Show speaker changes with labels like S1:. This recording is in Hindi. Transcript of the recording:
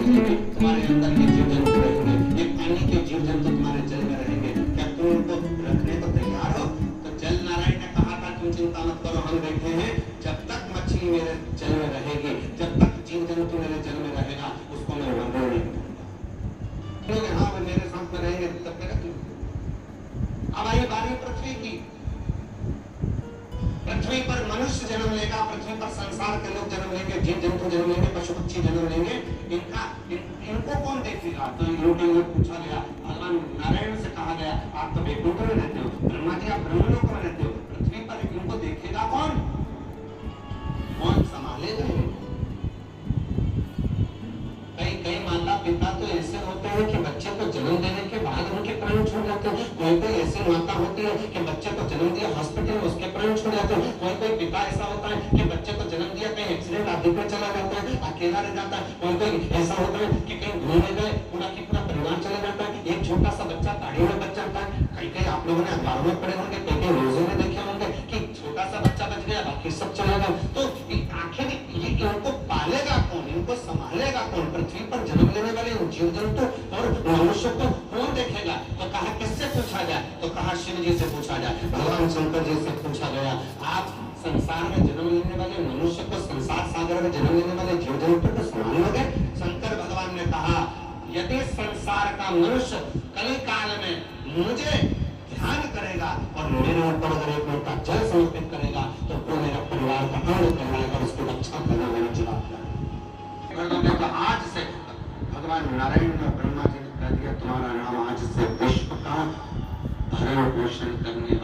S1: रहेंगे, तुम्हारे अंदर के जीव जंतु रहेंगे, ये पानी के जीव जंतु तुम्हारे जल में रहेंगे, क्या तुम उनको रखने को तैयार हो? तो जल नारायण ने कहा था तुम चिंता मत करो, हम बैठे हैं, जब तक मछली मेरे जल में रहेगी, जब तक जीव जंतु मेरे जल में रहेगा, उसको मैं उड़ाने नहीं दूंगा। हाँ मेरे साथ में रहेंगे तब तक। अब आई बारी पृथ्वी की। पृथ्वी पर मनुष्य जन्म लेगा, पृथ्वी पर संसार के लोग जन्म लेंगे, जीव जंतु जन्म लेंगे, पशु पक्षी जन्म लेंगे। इनको कौन देखेगा? तो इनके लिए पूछा गया, भगवान नारायण से कहा गया, आप तो वैकुंठ में रहते हो, ब्रह्मा जी आप ब्रह्मलोक में रहते हो, पृथ्वी पर इनको देखेगा कौन? कौन संभालेगा? कई माता पिता तो ऐसे होते हैं कि बच्चे को जन्म देने के बाद उनके प्राण छोड़ जाते हैं। कोई ऐसी माता होती है कि बच्चे को जन्म दिया हॉस्पिटल में, उसके प्राण छोड़ जाते हैं। कोई पिता ऐसा होता है कि बच्चे को जन्म दिया, कहीं एक्सीडेंट आदि पे चला जाता है, अकेला रह जाता है। कोई ऐसा होता है कि कहीं घूमने गए, पूरा की पूरा परिवार चला जाता है, एक छोटा सा बच्चा गाड़ी में बच जाता है। कई आप लोगों ने अखबारों में पढ़े होंगे, कई न्यूज़ों में देखे होंगे कि छोटा सा बच्चा बच गया, बाकी सब चला गया। तो आखिर ये इनको पालेगा कौन, इनको संभालेगा कौन? पृथ्वी पर जन्म लेने वाले जीव जंतु और मनुष्य को कौन देखेगा? तो कहा किससे पूछा जाए? तो कहा शिव जी से पूछा जाए, भगवान शंकर जी से पूछा गया, आप संसार में जन्म लेने वाले मनुष्य को, संसार सागर में जन्म लेने वाले जीव जंतु को संभाल लोगे? शंकर भगवान ने कहा, यदि संसार का मनुष्य कली काल में मुझे ध्यान करेगा और मेरे ऊपर अगर एक लोटा जल समर्पित करेगा, तो वो मेरा परिवार का अंग कहलाएगा, उसकी रक्षा करना मेरा जवाब है। आज से भगवान नारायण ने ब्रह्मा जी ने कह दिया, तुम्हारा नाम आज से विश्व का भरण पोषण करने